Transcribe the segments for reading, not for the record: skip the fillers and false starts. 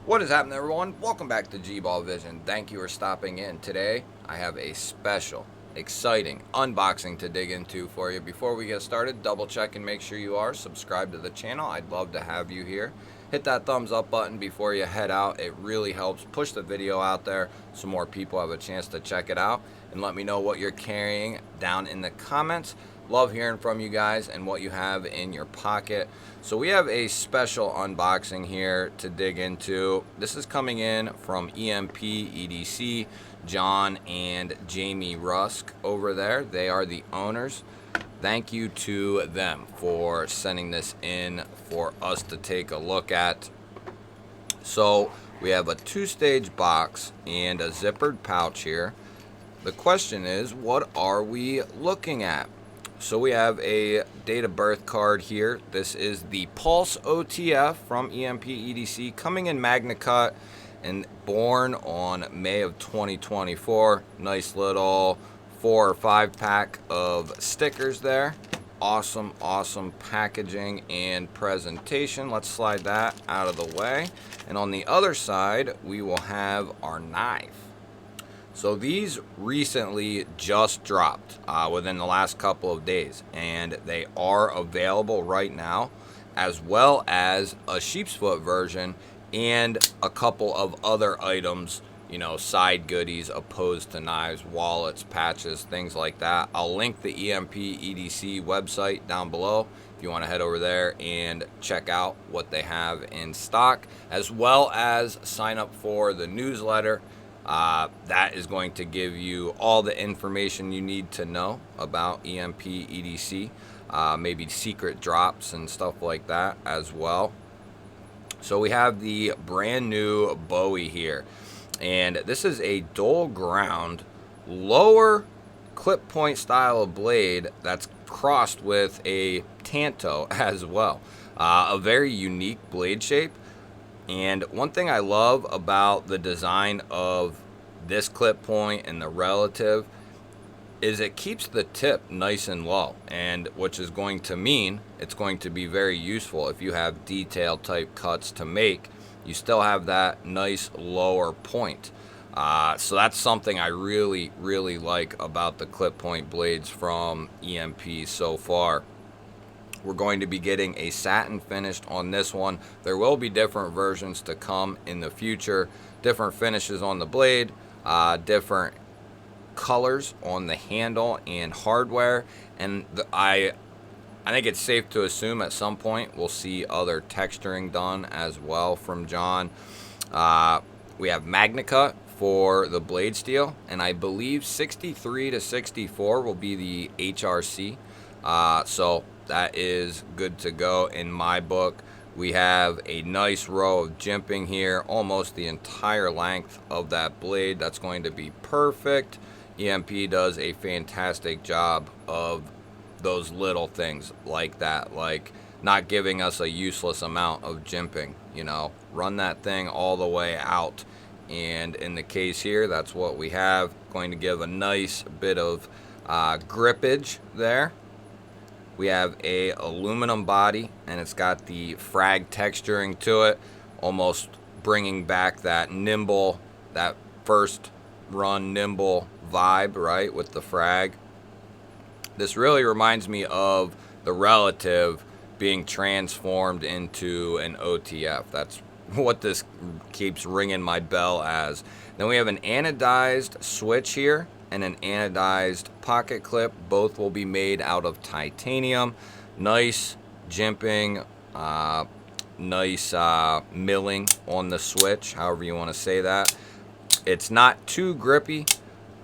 What is happening, everyone? Welcome back to G-Ball Vision. Thank you for stopping in. Today, I have a special, exciting unboxing to dig into for you. Before we get started, double check and make sure you are subscribed to the channel. I'd love to have you here. Hit that thumbs up button before you head out. It really helps push the video out there so more people have a chance to check it out. And let me know what you're carrying down in the comments. Love hearing from you guys and what you have in your pocket. So we have a special unboxing here to dig into. This is coming in from EMPEDC, John and Jamie Rusk over there. They are the owners. Thank you to them for sending this in for us to take a look at. So we have a two-stage box and a zippered pouch here. The question is, what are we looking at? So we have a date of birth card here. This is the Pulse OTF from EMPEDC, coming in Magna Cut and born on May of 2024. Nice little 4 or 5 pack of stickers there. Awesome, awesome packaging and presentation. Let's slide that out of the way. And on the other side, we will have our knife. So these recently just dropped within the last couple of days, and they are available right now, as well as a sheep's foot version and a couple of other items, you know, side goodies opposed to knives, wallets, patches, things like that. I'll link the EMPEDC website down below if you want to head over there and check out what they have in stock, as well as sign up for the newsletter. That is going to give you all the information you need to know about EMPEDC, maybe secret drops and stuff like that as well. So we have the brand new Bowie here, and this is a dual ground, lower clip point style of blade that's crossed with a tanto as well. A very unique blade shape. And one thing I love about the design of this clip point and the relative is it keeps the tip nice and low, and which is going to mean it's going to be very useful if you have detail type cuts to make. You still have that nice lower point. So that's something I really like about the clip point blades from EMP so far. We're going to be getting a satin finished on this one. There will be different versions to come in the future, different finishes on the blade, different colors on the handle and hardware, and I think it's safe to assume at some point we'll see other texturing done as well from John. We have Magna Cut for the blade steel, and I believe 63 to 64 will be the HRC. So that is good to go in my book. We have a nice row of jimping here, almost the entire length of that blade. That's going to be perfect. EMP does a fantastic job of those little things like that, like not giving us a useless amount of jimping. You know, run that thing all the way out. And in the case here, that's what we have. Going to give a nice bit of grippage there. We have a aluminum body, and it's got the frag texturing to it, almost bringing back that nimble, that first run nimble vibe, right, with the frag. This really reminds me of the relative being transformed into an OTF. That's what this keeps ringing my bell as. Then we have an anodized switch here and an anodized pocket clip. Both will be made out of titanium. Nice jimping, nice milling on the switch, however you want to say that. It's not too grippy,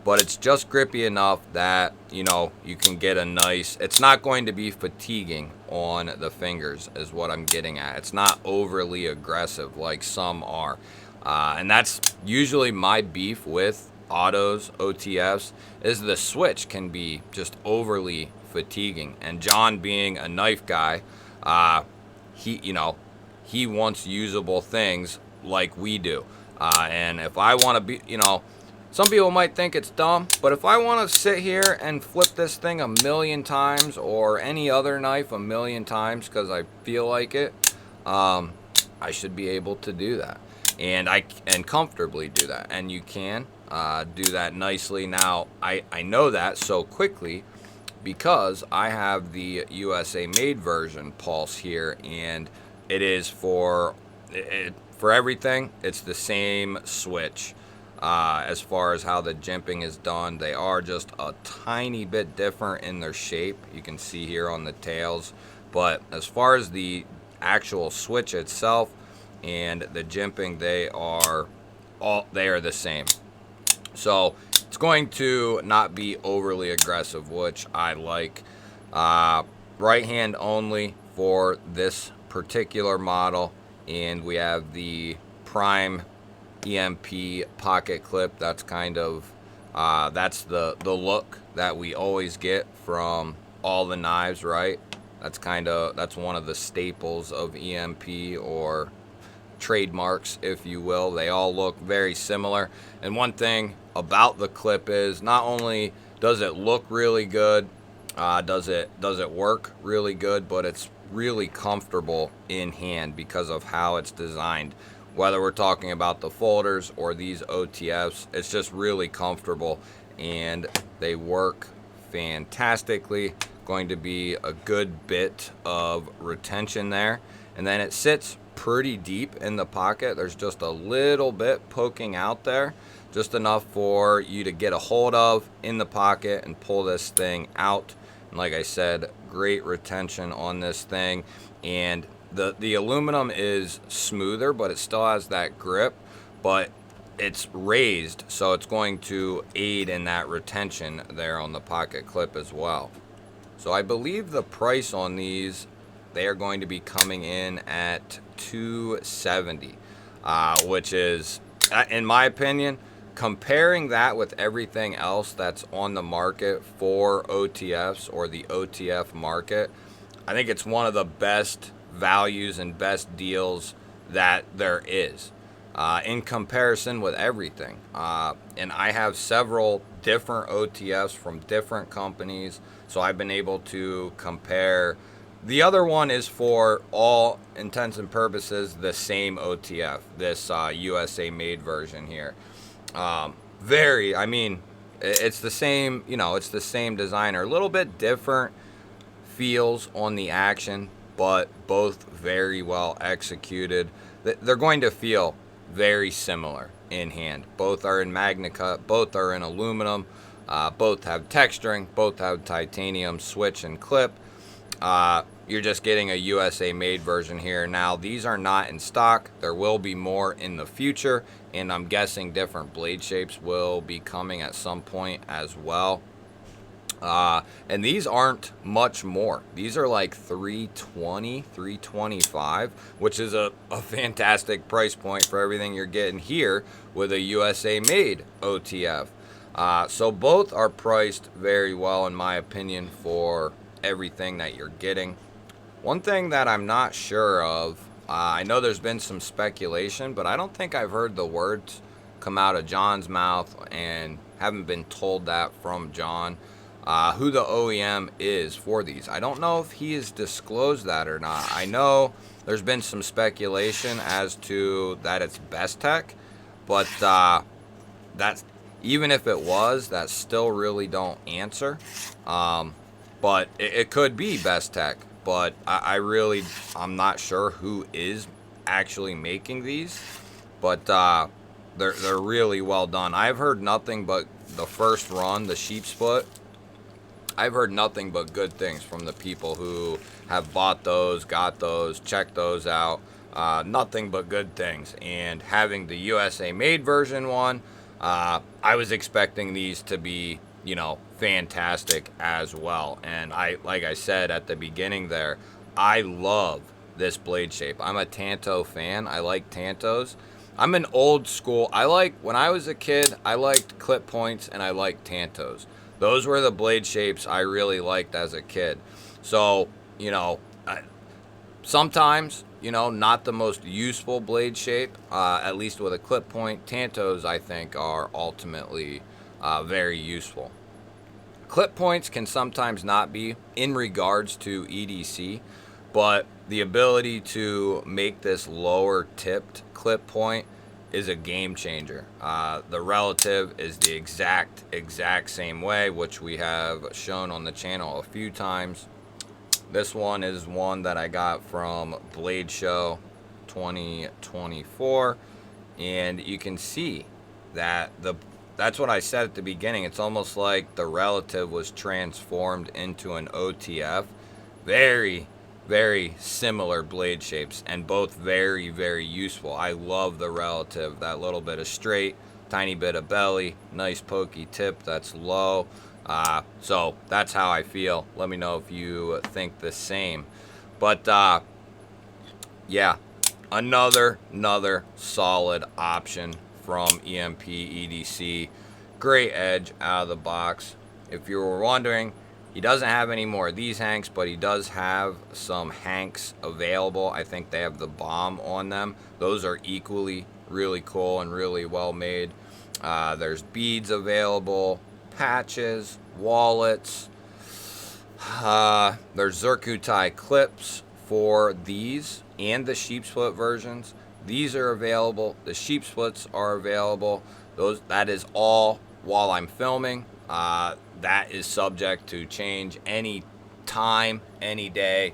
but it's just grippy enough that, you know, you can get a nice, it's not going to be fatiguing on the fingers is what I'm getting at. It's not overly aggressive like some are. And that's usually my beef with autos, OTFs, is the switch can be just overly fatiguing. And John, being a knife guy, he wants usable things like we do. And if I want to be, you know, some people might think it's dumb, but if I want to sit here and flip this thing a million times, or any other knife a million times because I feel like it, I should be able to do that. and I can comfortably do that, and you can do that nicely. Now I know that so quickly because I have the USA Made version pulse here, and it is for everything. It's the same switch. As far as how the jimping is done, they are just a tiny bit different in their shape. You can see here on the tails, but as far as the actual switch itself and the jimping, they are the same. So it's going to not be overly aggressive, which I like. Right hand only for this particular model, and we have the Prime EMP pocket clip. That's kind of that's the look that we always get from all the knives, right? That's one of the staples of EMP, or trademarks, if you will. They all look very similar. And one thing about the clip is not only does it look really good, does it work really good, but it's really comfortable in hand because of how it's designed. Whether we're talking about the folders or these OTFs, it's just really comfortable, and they work fantastically. Going to be a good bit of retention there, and then it sits pretty deep in the pocket. There's just a little bit poking out there, just enough for you to get a hold of in the pocket and pull this thing out. And like I said, great retention on this thing, and the aluminum is smoother, but it still has that grip, but it's raised, so it's going to aid in that retention there on the pocket clip as well. So I believe the price on these, they are going to be coming in at $270, which is, in my opinion, comparing that with everything else that's on the market for OTFs or the OTF market, I think it's one of the best values and best deals that there is in comparison with everything. And I have several different OTFs from different companies, so I've been able to compare. The other one is, for all intents and purposes, the same OTF, this USA Made version here. I mean, it's the same, it's the same designer, a little bit different feels on the action, but both very well executed. They're going to feel very similar in hand. Both are in Magna Cut, both are in aluminum, both have texturing, both have titanium switch and clip. You're just getting a USA Made version here. Now, these are not in stock. There will be more in the future, and I'm guessing different blade shapes will be coming at some point as well. And these aren't much more. These are like $320, $325, which is a fantastic price point for everything you're getting here with a USA Made OTF. So both are priced very well, in my opinion, for everything that you're getting. One thing that I'm not sure of, I know there's been some speculation, but I don't think I've heard the words come out of John's mouth, and haven't been told that from John. Who the OEM is for these. I don't know if he has disclosed that or not. I know there's been some speculation as to that it's Bestech, but that's, even if it was, that still really don't answer. But it could be Bestech, but I'm not sure who is actually making these, but they're really well done. I've heard nothing but the first run, the sheep's foot. I've heard nothing but good things from the people who have bought those, got those, checked those out. Nothing but good things. And having the USA Made version one, I was expecting these to be, fantastic as well. And like I said at the beginning there, I love this blade shape. I'm a Tanto fan. I like Tantos. I'm an old school. When I was a kid, I liked clip points and I liked Tantos. Those were the blade shapes I really liked as a kid. So, sometimes, not the most useful blade shape, at least with a clip point. Tantos, I think, are ultimately very useful. Clip points can sometimes not be in regards to EDC, but the ability to make this lower tipped clip point is a game changer. The relative is the exact same way, which we have shown on the channel a few times. This one is one that I got from Blade Show 2024, and you can see that that's what I said at the beginning. It's almost like the relative was transformed into an OTF. Very, very similar blade shapes, and both very, very useful. I love the relative. That little bit of straight, tiny bit of belly, nice pokey tip that's low. So that's how I feel. Let me know if you think the same. But yeah, another solid option from EMPEDC. Great edge out of the box. If you were wondering, he doesn't have any more of these hanks, but he does have some hanks available. I think they have the bomb on them. Those are equally really cool and really well made. There's beads available, patches, wallets. There's zircuti clips for these and the sheep split versions. These are available. The sheep splits are available. That is all while I'm filming. That is subject to change any time, any day.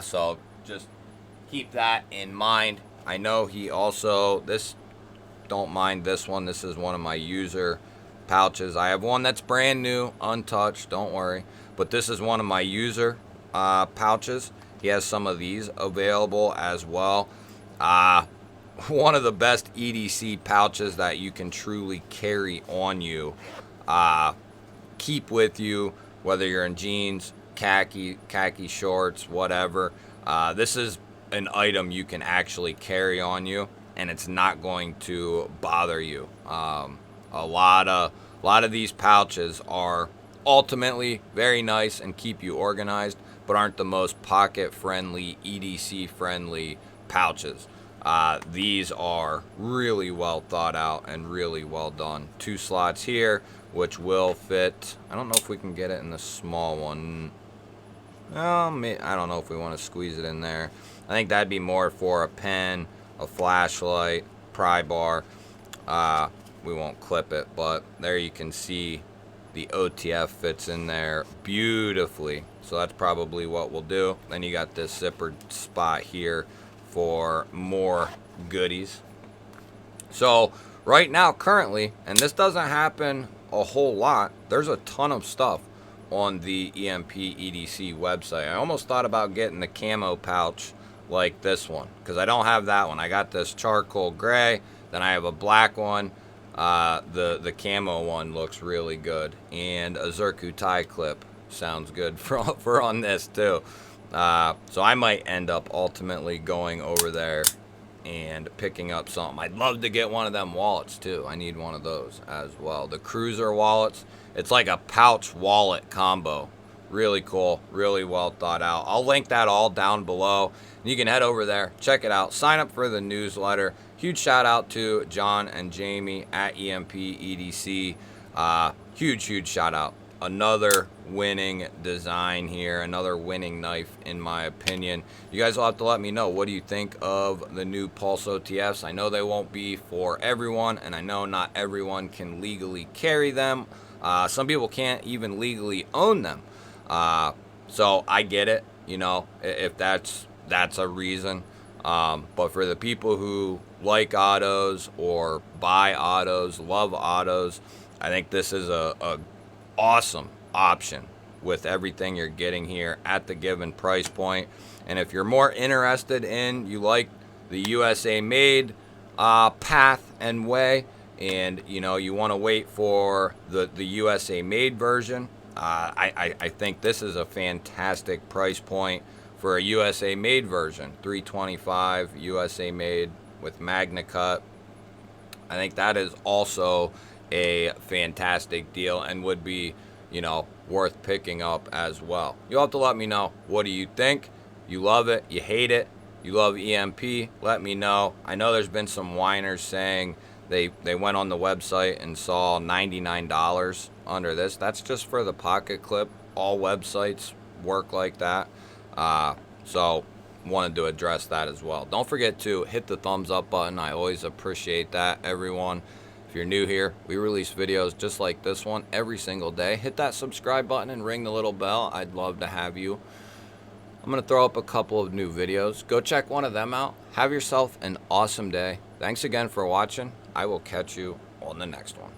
So just keep that in mind. I know he also, don't mind this one. This is one of my user pouches. I have one that's brand new, untouched, don't worry. But this is one of my user pouches. He has some of these available as well. One of the best EDC pouches that you can truly carry on you. Keep with you, whether you're in jeans, khaki shorts, whatever. This is an item you can actually carry on you, and it's not going to bother you. A lot of these pouches are ultimately very nice and keep you organized, but aren't the most pocket-friendly, EDC-friendly pouches. These are really well thought out and really well done. 2 slots here, which will fit. I don't know if we can get it in the small one. I don't know if we want to squeeze it in there. I think that'd be more for a pen, a flashlight, pry bar. We won't clip it, but there you can see the OTF fits in there beautifully. So that's probably what we'll do. Then you got this zippered spot here for more goodies. So right now, currently, and this doesn't happen a whole lot, there's a ton of stuff on the EMPEDC website. I almost thought about getting the camo pouch like this one, because I don't have that one. I got this charcoal gray, then I have a black one. The camo one looks really good, and a zircuti clip sounds good for on this too. So I might end up ultimately going over there and picking up something. I'd love to get one of them wallets too. I need one of those as well. The cruiser wallets. It's like a pouch wallet combo. Really cool, really well thought out. I'll link that all down below. You can head over there, check it out, sign up for the newsletter. Huge shout out to John and Jamie at EMPEDC. Huge shout out. Another winning design here, another winning knife in my opinion. You guys will have to let me know, what do you think of the new Pulse OTFs? I know they won't be for everyone, and I know not everyone can legally carry them. Some people can't even legally own them. So I get it, you know, if that's a reason. But for the people who like autos or buy autos, love autos, I think this is a awesome option with everything you're getting here at the given price point. And if you're more interested in, you like the USA made path and way, and you know you want to wait for the USA made version, I think this is a fantastic price point for a USA made version. $325 USA made with Magna Cut. I think that is also a fantastic deal and would be, you know, worth picking up as well. You'll have to let me know, what do you think? You love it, you hate it, you love EMP, let me know. I know there's been some whiners saying they went on the website and saw $99 under this. That's just for the pocket clip. All websites work like that. So wanted to address that as well. Don't forget to hit the thumbs up button. I always appreciate that, everyone. If you're new here, we release videos just like this one every single day. Hit that subscribe button and ring the little bell. I'd love to have you. I'm going to throw up a couple of new videos. Go check one of them out. Have yourself an awesome day. Thanks again for watching. I will catch you on the next one.